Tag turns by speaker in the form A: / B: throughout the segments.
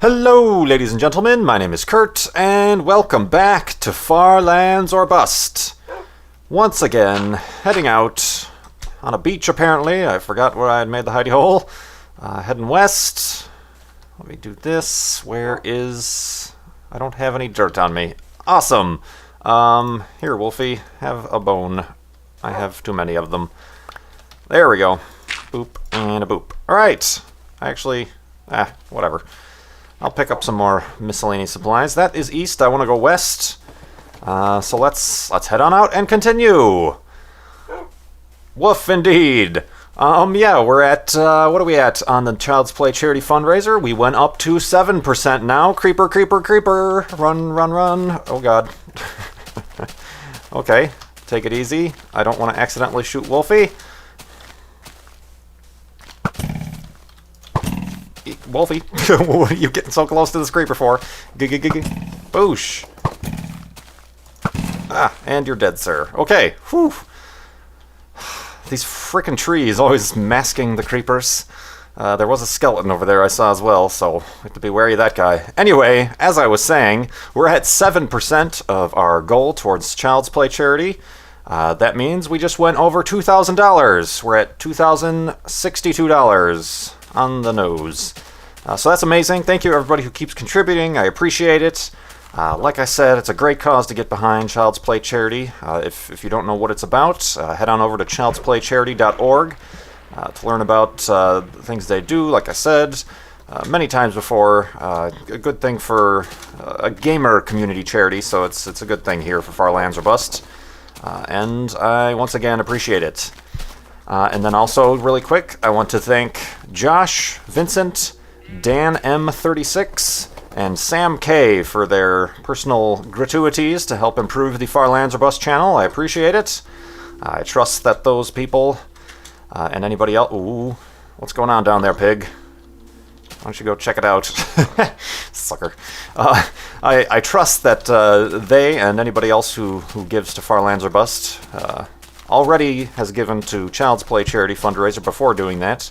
A: Hello, ladies and gentlemen, my name is Kurt, and welcome back to Far Lands or Bust. Once again, heading out on a beach, apparently. I forgot where I had made the hidey hole. Heading west. Let me do this. Where is... I don't have any dirt on me. Awesome! Here, Wolfie, have a bone. I have too many of them. There we go. Boop and a boop. Alright. Actually, whatever. I'll pick up some more miscellaneous supplies. That is east. I want to go west. So let's head on out and continue. Woof, indeed. Yeah, we're at, what are we at on the Child's Play charity fundraiser? We went up to 7% now. Creeper, creeper, creeper. Run, run, run. Oh, God. Okay, take it easy. I don't want to accidentally shoot Wolfie. Wolfie, what are you getting so close to this creeper for? Boosh. And you're dead, sir. Okay, whew. These frickin' trees always masking the creepers. There was a skeleton over there I saw as well, so we have to be wary of that guy. Anyway, as I was saying, we're at 7% of our goal towards Child's Play charity. That means we just went over $2,000. We're at $2,062 on the nose. So that's amazing. Thank you everybody who keeps contributing. I appreciate it. Like I said, it's a great cause to get behind Child's Play charity. If you don't know what it's about, head on over to childsplaycharity.org to learn about the things they do. Like I said many times before, a good thing for a gamer community charity, so it's a good thing here for Far Lands or Bust. And I once again appreciate it. And then also, really quick, I want to thank Josh, Vincent, Dan M36, and Sam K for their personal gratuities to help improve the Far Lands or Bust channel. I appreciate it. I trust that those people and anybody else... Ooh, what's going on down there, pig? Why don't you go check it out? Sucker. I trust that they and anybody else who gives to Far Lands or Bust already has given to Child's Play charity fundraiser before doing that.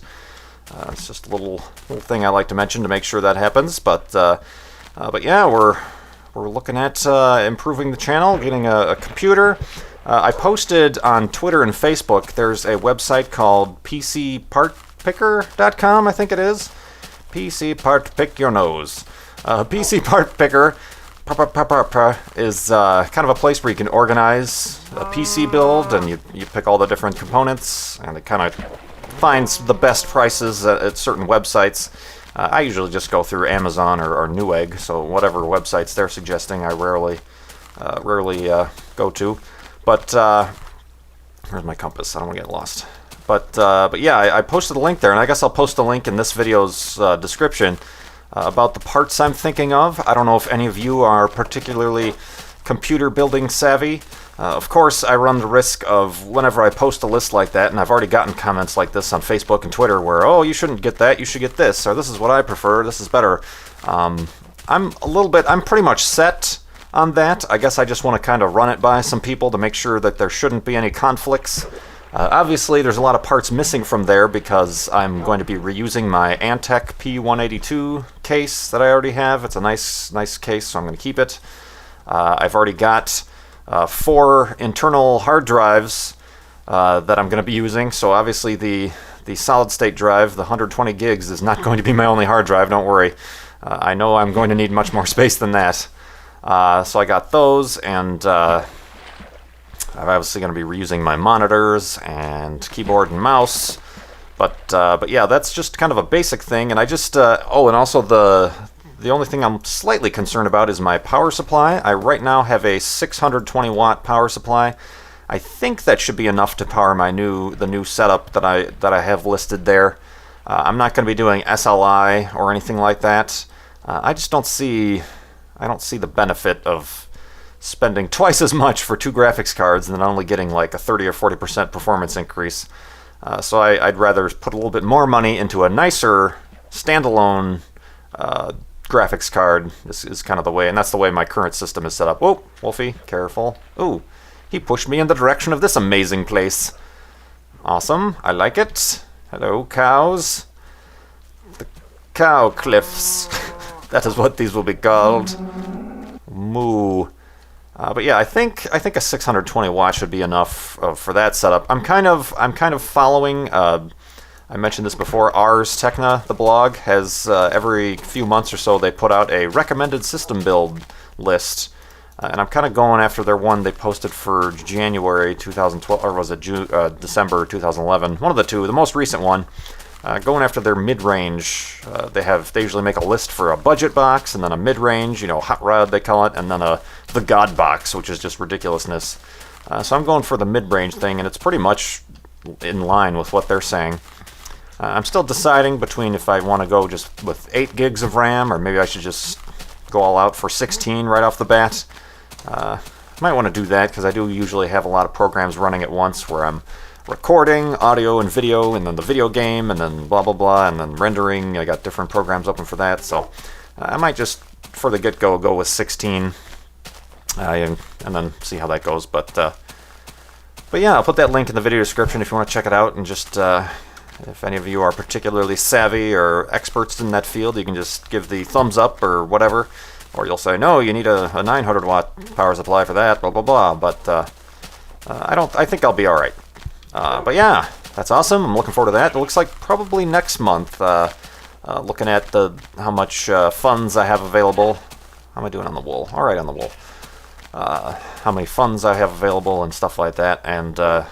A: It's just a little thing I like to mention to make sure that happens. But yeah, we're looking at improving the channel, getting a computer. I posted on Twitter and Facebook. There's a website called PCPartPicker.com, I think it is. PC Part Pick Your Nose. PC Part Picker is kind of a place where you can organize a PC build, and you pick all the different components, and it kind of finds the best prices at certain websites. I usually just go through Amazon or Newegg, so whatever websites they're suggesting, I rarely go to. But where's my compass? I don't want to get lost. But yeah, I posted a link there, and I guess I'll post a link in this video's description about the parts I'm thinking of. I don't know if any of you are particularly computer building savvy. Of course, I run the risk of whenever I post a list like that, and I've already gotten comments like this on Facebook and Twitter where, oh, you shouldn't get that, you should get this, or this is what I prefer, this is better. I'm pretty much set on that. I guess I just want to kind of run it by some people to make sure that there shouldn't be any conflicts. Obviously, there's a lot of parts missing from there because I'm going to be reusing my Antec P182 case that I already have. It's a nice case, so I'm going to keep it. I've already got 4 internal hard drives that I'm going to be using, so obviously the solid-state drive, the 120 gigs, is not going to be my only hard drive, don't worry. I know I'm going to need much more space than that. So I got those, and I'm obviously going to be reusing my monitors and keyboard and mouse. But yeah, that's just kind of a basic thing, and I just... oh, and also the only thing I'm slightly concerned about is my power supply. I right now have a 620 watt power supply. I think that should be enough to power the new setup that I have listed there. I'm not going to be doing SLI or anything like that. I don't see the benefit of spending twice as much for 2 graphics cards and then only getting like a 30 or 40% performance increase. So I'd rather put a little bit more money into a nicer standalone graphics card. This is kind of the way, and that's the way my current system is set up. Whoa, Wolfie, careful. Ooh, he pushed me in the direction of this amazing place. Awesome, I like it. Hello, cows. The cow cliffs. That is what these will be called. Moo. But yeah, I think a 620 watt should be enough for that setup. I'm kind of following. I mentioned this before. Ars Techna, the blog, has every few months or so they put out a recommended system build list. And I'm kind of going after their one they posted for January 2012, or was it December 2011? One of the two, the most recent one. Going after their mid-range. They usually make a list for a budget box, and then a mid-range, hot rod they call it, and then the God box, which is just ridiculousness. So I'm going for the mid-range thing, and it's pretty much in line with what they're saying. I'm still deciding between if I want to go just with 8 gigs of RAM, or maybe I should just go all out for 16 right off the bat. Might want to do that because I do usually have a lot of programs running at once where I'm recording audio and video, and then the video game, and then blah blah blah, and then rendering. I got different programs open for that, so I might just for the get-go go with 16 and then see how that goes. But yeah, I'll put that link in the video description if you want to check it out, and just if any of you are particularly savvy or experts in that field, you can just give the thumbs up or whatever. Or you'll say, no, you need a 900 watt power supply for that, blah, blah, blah. But I think I'll be all right. But yeah, that's awesome. I'm looking forward to that. It looks like probably next month, looking at how much funds I have available. How am I doing on the wool? All right on the wool. How many funds I have available and stuff like that. And I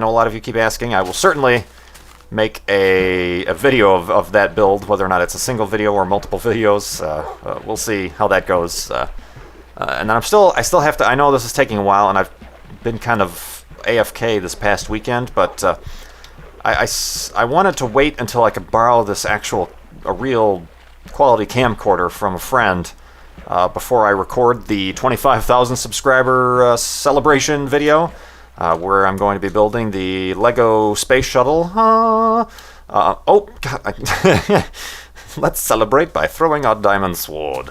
A: know a lot of you keep asking, I will certainly make a video of that build, whether or not it's a single video or multiple videos. We'll see how that goes. And then I still have to, I know this is taking a while, and I've been kind of AFK this past weekend, but I wanted to wait until I could borrow a real quality camcorder from a friend before I record the 25,000 subscriber celebration video. Where I'm going to be building the Lego space shuttle. Oh, God. Let's celebrate by throwing our diamond sword.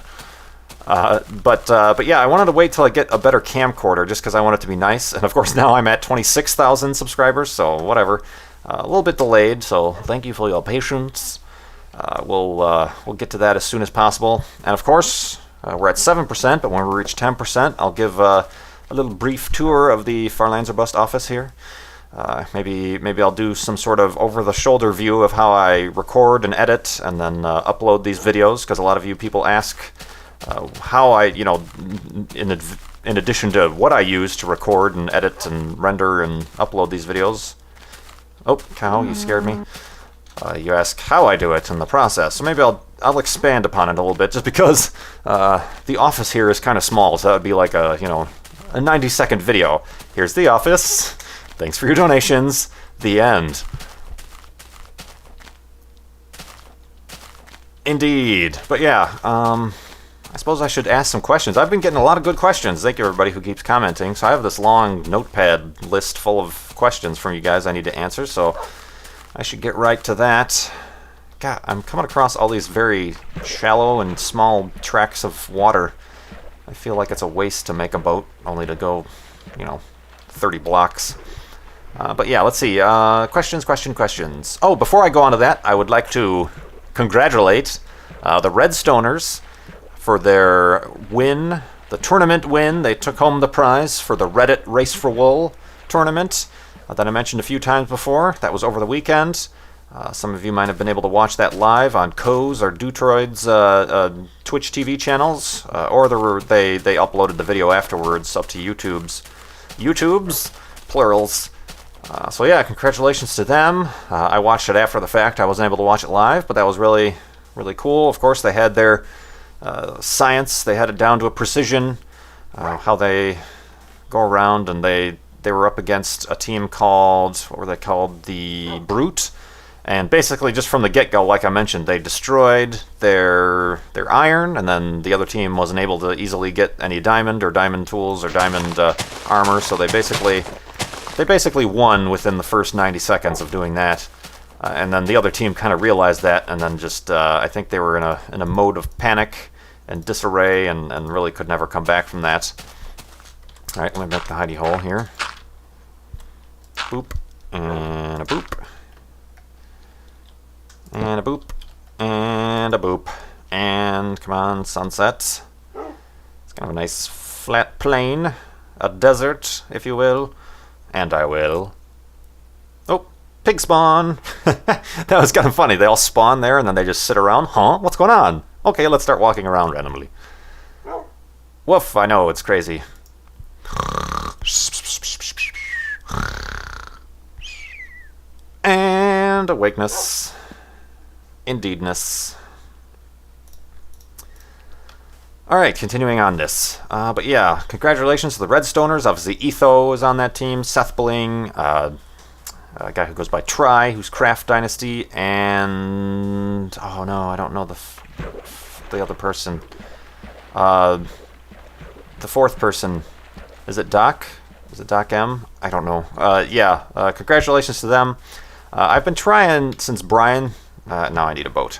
A: But yeah, I wanted to wait till I get a better camcorder just because I want it to be nice. And of course now I'm at 26,000 subscribers, so whatever. A little bit delayed, so thank you for your patience. We'll get to that as soon as possible. And of course, we're at 7%, but when we reach 10%, I'll give a little brief tour of the Farlanzer Bust office here. Maybe I'll do some sort of over-the-shoulder view of how I record and edit and then upload these videos, because a lot of you people ask how I, in addition to what I use to record and edit and render and upload these videos. Oh, cow, you scared me. You ask how I do it in the process, so maybe I'll expand upon it a little bit, just because the office here is kind of small, so that would be like a 90-second video. Here's the office. Thanks for your donations. The end. Indeed. But yeah, I suppose I should ask some questions. I've been getting a lot of good questions. Thank you, everybody who keeps commenting. So I have this long notepad list full of questions from you guys I need to answer, so I should get right to that. God, I'm coming across all these very shallow and small tracts of water. I feel like it's a waste to make a boat, only to go, 30 blocks. But yeah, let's see. Questions. Oh, before I go on to that, I would like to congratulate the Redstoners for their win, the tournament win. They took home the prize for the Reddit Race for Wool tournament that I mentioned a few times before. That was over the weekend. Some of you might have been able to watch that live on Co's or Dutroid's Twitch TV channels, or they uploaded the video afterwards up to YouTube's plurals. So yeah, congratulations to them. I watched it after the fact. I wasn't able to watch it live, but that was really, really cool. Of course, they had their science. They had it down to a precision, how they go around, and they were up against a team called, what were they called? The Brute. And basically, just from the get-go, like I mentioned, they destroyed their iron, and then the other team wasn't able to easily get any diamond or diamond tools or diamond armor, so they basically won within the first 90 seconds of doing that. And then the other team kind of realized that, and then just I think they were in a mode of panic and disarray, and really could never come back from that. All right, let me make the hidey hole here. Boop and a boop. And a boop, and a boop, And come on, sunset. It's kind of a nice flat plain, a desert, if you will. And I will. Oh, pig spawn. That was kind of funny. They all spawn there and then they just sit around. Huh? What's going on? Okay, let's start walking around randomly. Woof, I know, it's crazy. And awakeness. Indeedness. Alright, continuing on this. But yeah, congratulations to the Redstoners. Obviously, Etho is on that team. Seth Bling, a guy who goes by Try, who's Craft Dynasty, and... oh no, I don't know the other person. The fourth person. Is it Doc? Is it Doc M? I don't know. Yeah, congratulations to them. I've been trying since Brian... now I need a boat.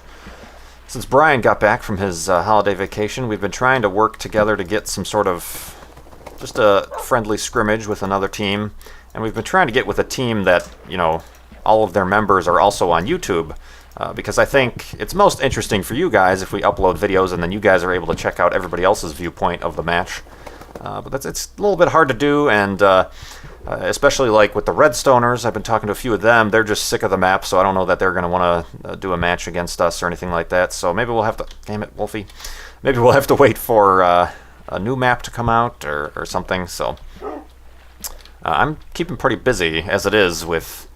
A: Since Brian got back from his holiday vacation, we've been trying to work together to get some sort of just a friendly scrimmage with another team. And we've been trying to get with a team that, you know, all of their members are also on YouTube. Because I think it's most interesting for you guys if we upload videos and then you guys are able to check out everybody else's viewpoint of the match. But it's a little bit hard to do, and especially like with the Redstoners, I've been talking to a few of them. They're just sick of the map, so I don't know that they're going to want to do a match against us or anything like that. So maybe we'll have to... damn it, Wolfie. Maybe we'll have to wait for a new map to come out or something. So I'm keeping pretty busy as it is with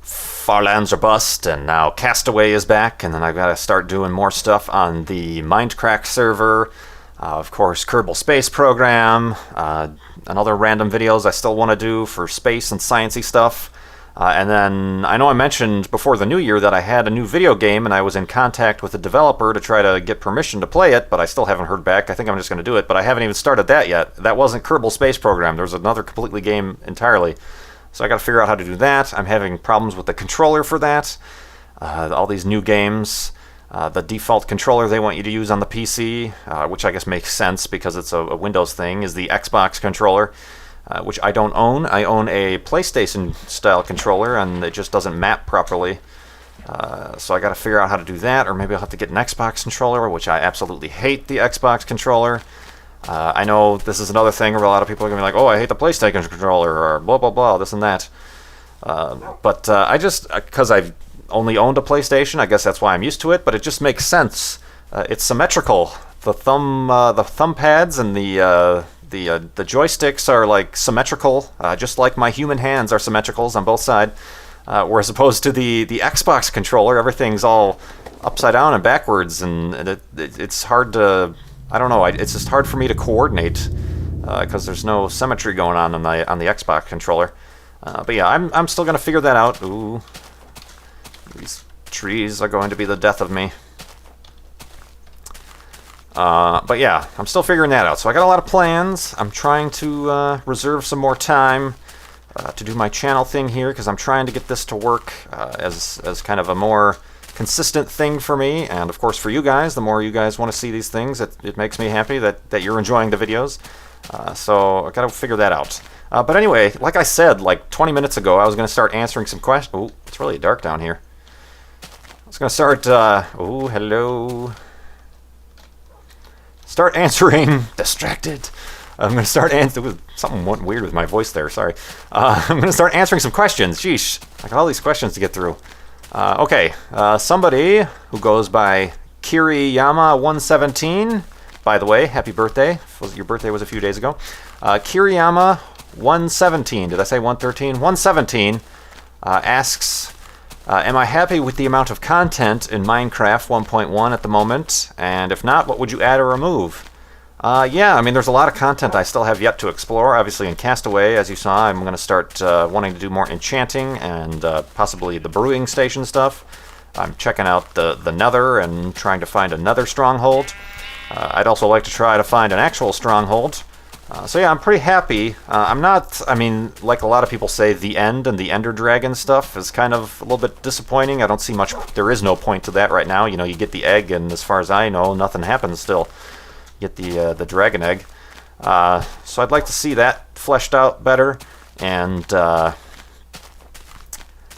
A: Far Lands or Bust, and now Castaway is back, and then I've got to start doing more stuff on the Mindcrack server. Of course, Kerbal Space Program, and other random videos I still want to do for space and sciencey stuff. And then I know I mentioned before the new year that I had a new video game and I was in contact with the developer to try to get permission to play it, but I still haven't heard back. I think I'm just going to do it, but I haven't even started that yet. That wasn't Kerbal Space Program. There was another completely game entirely. So I got to figure out how to do that. I'm having problems with the controller for that. All these new games. The default controller they want you to use on the PC, which I guess makes sense because it's a Windows thing, is the Xbox controller, which I don't own. I own a PlayStation-style controller, and it just doesn't map properly. So I got to figure out how to do that, or maybe I'll have to get an Xbox controller, which I absolutely hate the Xbox controller. I know this is another thing where a lot of people are going to be like, oh, I hate the PlayStation controller, or blah, blah, blah, this and that. But I just, because I've only owned a PlayStation, I guess that's why I'm used to it, but it just makes sense. It's symmetrical. The thumb pads and the joysticks are like symmetrical, just like my human hands are symmetricals on both sides. Whereas opposed to the Xbox controller, everything's all upside down and backwards, and it's hard to, I don't know, it's just hard for me to coordinate because there's no symmetry going on the Xbox controller. But yeah, I'm still gonna figure that out. Ooh. These trees are going to be the death of me. But yeah, I'm still figuring that out. So I got a lot of plans. I'm trying to reserve some more time to do my channel thing here, because I'm trying to get this to work as kind of a more consistent thing for me. And of course for you guys, the more you guys want to see these things, it makes me happy that you're enjoying the videos. So I got to figure that out. But anyway, like I said, like 20 minutes ago, I was going to start answering some questions. Oh, it's really dark down here. I was going to start, oh, hello. Start answering, distracted. I'm going to start answering, something went weird with my voice there, sorry. I'm going to start answering some questions, sheesh. I got all these questions to get through. Okay, somebody who goes by KurtJMac117, by the way, happy birthday. Your birthday was a few days ago. KurtJMac117, did I say 113? 117 asks, am I happy with the amount of content in Minecraft 1.1 at the moment? And if not, what would you add or remove? Yeah, I mean, there's a lot of content I still have yet to explore. Obviously, in Castaway, as you saw, I'm going to start wanting to do more enchanting and possibly the brewing station stuff. I'm checking out the Nether and trying to find another stronghold. I'd also like to try to find an actual stronghold. So yeah, I'm pretty happy. I'm not, I mean, like a lot of people say, the end and the Ender Dragon stuff is kind of a little bit disappointing. I don't see much, there is no point to that right now. You know, you get the egg, and as far as I know, nothing happens still. You get the dragon egg. So I'd like to see that fleshed out better. And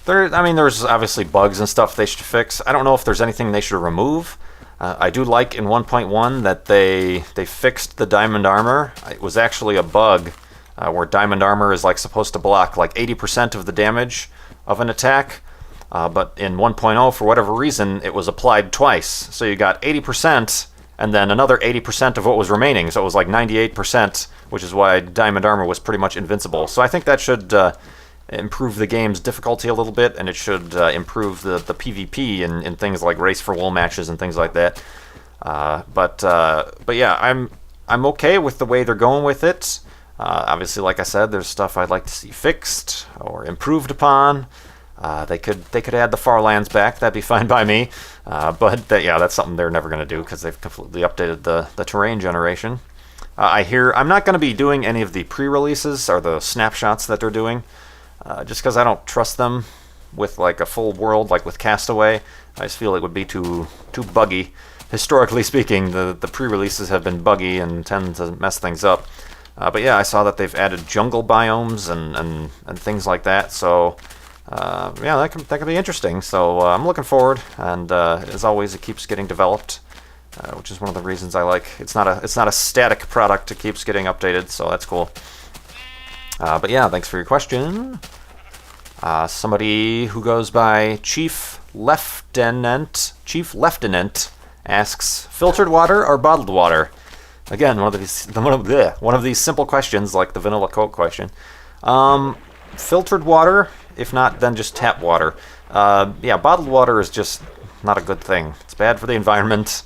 A: I mean, there's obviously bugs and stuff they should fix. I don't know if there's anything they should remove. I do like in 1.1 that they fixed the diamond armor. It was actually a bug where diamond armor is like supposed to block like 80% of the damage of an attack. But in 1.0, for whatever reason, it was applied twice. So you got 80% and then another 80% of what was remaining. So it was like 98%, which is why diamond armor was pretty much invincible. So I think that should improve the game's difficulty a little bit, and it should improve the PvP in things like race for wool matches and things like that. But yeah, I'm okay with the way they're going with it. Obviously, like I said, there's stuff I'd like to see fixed or improved upon. They could add the far lands back. That'd be fine by me. But yeah, that's something they're never going to do because they've completely updated the terrain generation. I'm not going to be doing any of the pre-releases or the snapshots that they're doing. Just because I don't trust them with like a full world, like with Castaway. I just feel it would be too buggy. Historically speaking, the pre-releases have been buggy and tend to mess things up. But yeah, I saw that they've added jungle biomes and things like that. So yeah, that could be interesting. So I'm looking forward, and as always, it keeps getting developed, which is one of the reasons I like. It's not a static product. It keeps getting updated, so that's cool. But yeah, thanks for your question. Somebody who goes by Chief Lieutenant asks, filtered water or bottled water? Again, one of these simple questions, like the vanilla Coke question. Filtered water, if not, then just tap water. Yeah, bottled water is just not a good thing. It's bad for the environment.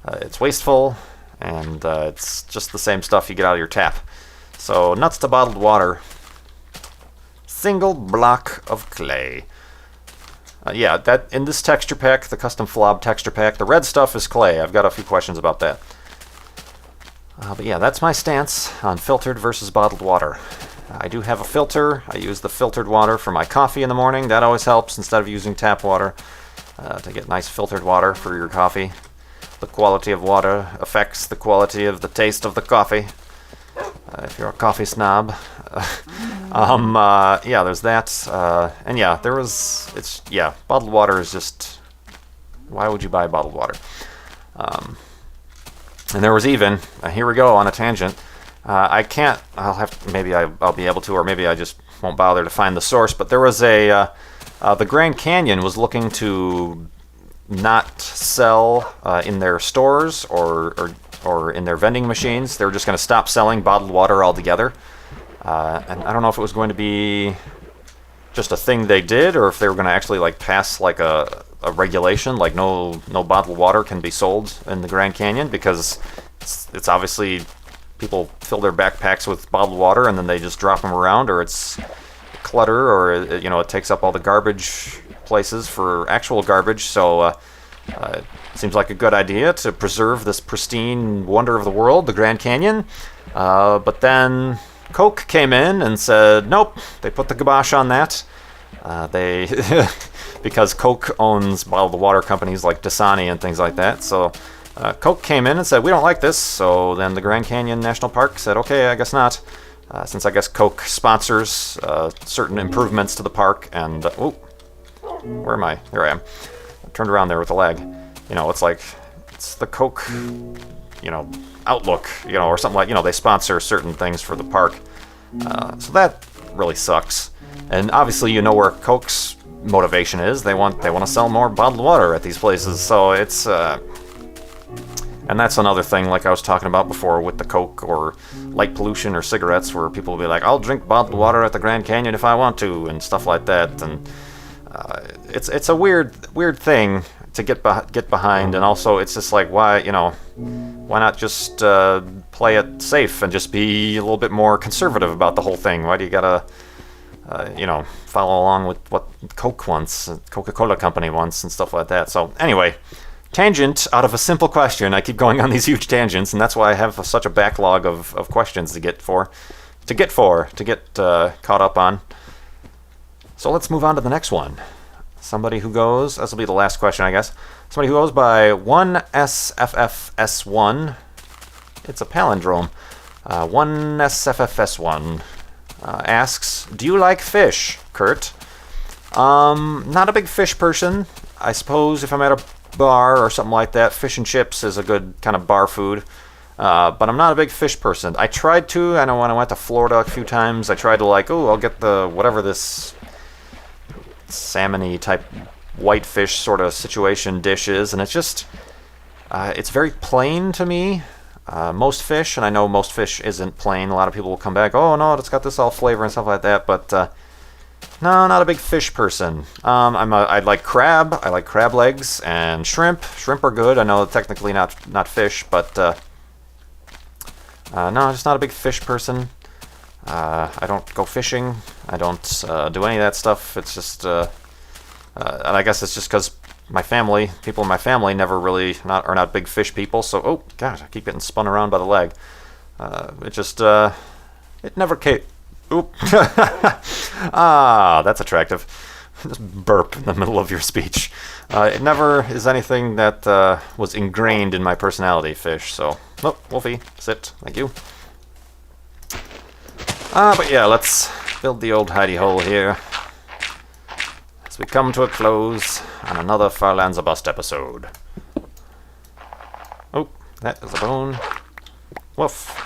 A: It's wasteful, and it's just the same stuff you get out of your tap. So, nuts to bottled water. Single block of clay. Yeah, that in this texture pack, the custom flob texture pack, the red stuff is clay. I've got a few questions about that. But yeah, that's my stance on filtered versus bottled water. I do have a filter. I use the filtered water for my coffee in the morning. That always helps instead of using tap water to get nice filtered water for your coffee. The quality of water affects the quality of the taste of the coffee. If you're a coffee snob. Yeah, there's that. And yeah, bottled water is just, why would you buy bottled water? And there was even, here we go on a tangent. Maybe I'll be able to, or maybe I just won't bother to find the source, but there was the Grand Canyon was looking to not sell in their stores or in their vending machines. They were just going to stop selling bottled water altogether. And I don't know if it was going to be just a thing they did, or if they were going to actually like pass like a regulation, like no bottled water can be sold in the Grand Canyon, because it's obviously people fill their backpacks with bottled water and then they just drop them around, or it's clutter, or it takes up all the garbage places for actual garbage. So it seems like a good idea to preserve this pristine wonder of the world, the Grand Canyon. But then Coke came in and said, nope, they put the kibosh on that. Because Coke owns bottled water companies like Dasani and things like that. So Coke came in and said, we don't like this. So then the Grand Canyon National Park said, okay, I guess not. Since I guess Coke sponsors certain improvements to the park. And, where am I? There I am. I turned around there with the lag. It's the Coke, outlook, or something like, they sponsor certain things for the park. So that really sucks. And obviously, where Coke's motivation is. They want to sell more bottled water at these places. So it's, and that's another thing, like I was talking about before with the Coke or light pollution or cigarettes, where people will be like, I'll drink bottled water at the Grand Canyon if I want to, and stuff like that. And it's a weird thing to get behind, and also it's just like, why not just play it safe and just be a little bit more conservative about the whole thing? Why do you gotta follow along with what Coke wants, Coca-Cola Company wants, and stuff like that? So anyway, tangent out of a simple question. I keep going on these huge tangents, and that's why I have such a backlog of questions to get caught up on. So let's move on to the next one. Somebody who goes, this will be the last question, I guess. Somebody who goes by 1SFFS1. It's a palindrome. 1SFFS1 asks, do you like fish, Kurt? Not a big fish person. I suppose if I'm at a bar or something like that, fish and chips is a good kind of bar food. But I'm not a big fish person. I tried to. I know when I went to Florida a few times, I tried to like, oh, I'll get the whatever this salmon-y type whitefish sort of situation dish is, and it's just, it's very plain to me. Most fish, and I know most fish isn't plain. A lot of people will come back, oh no, it's got this all flavor and stuff like that, but no, not a big fish person. I like crab. I like crab legs and shrimp. Shrimp are good. I know technically not fish, but no, just not a big fish person. I don't go fishing. I don't do any of that stuff. It's just, and I guess it's just because my family, people in my family, never really are not big fish people. So, oh gosh, I keep getting spun around by the leg. It just, it never came. Oop. Ah, that's attractive. Just burp in the middle of your speech. It never is anything that was ingrained in my personality, fish. So, oh, Wolfie, sit. Thank you. But yeah, let's build the old hidey hole here as we come to a close on another Farlands Are Bust episode. Oh, that is a bone. Woof.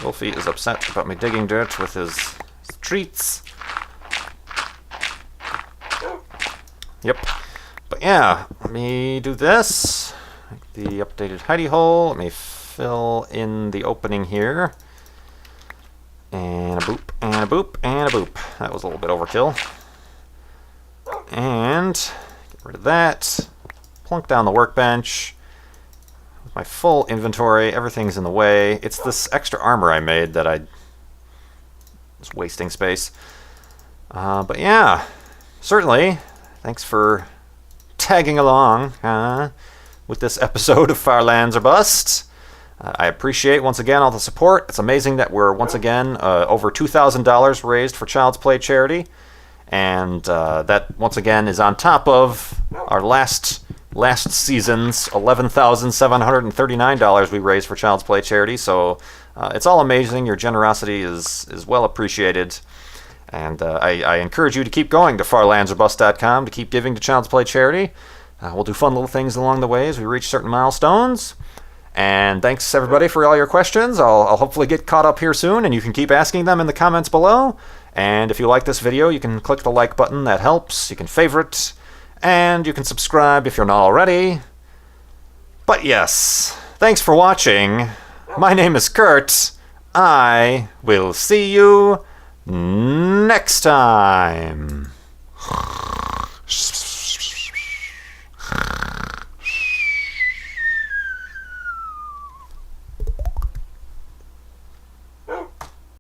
A: Wolfie is upset about me digging dirt with his treats. Yep. But yeah, let me do this. Make the updated hidey hole. Let me fill in the opening here. And a boop, and a boop, and a boop. That was a little bit overkill. And get rid of that. Plunk down the workbench. With my full inventory, everything's in the way. It's this extra armor I made that I was wasting space. But yeah, certainly, thanks for tagging along with this episode of Farlands Are Bust. I appreciate, once again, all the support. It's amazing that we're, once again, over $2,000 raised for Child's Play charity. And that, once again, is on top of our last season's $11,739 we raised for Child's Play charity. So it's all amazing. Your generosity is well appreciated. And I encourage you to keep going to farlandsorbust.com to keep giving to Child's Play charity. We'll do fun little things along the way as we reach certain milestones. And thanks, everybody, for all your questions. I'll hopefully get caught up here soon, and you can keep asking them in the comments below. And if you like this video, you can click the like button. That helps. You can favorite. And you can subscribe if you're not already. But yes, thanks for watching. My name is Kurt. I will see you next time.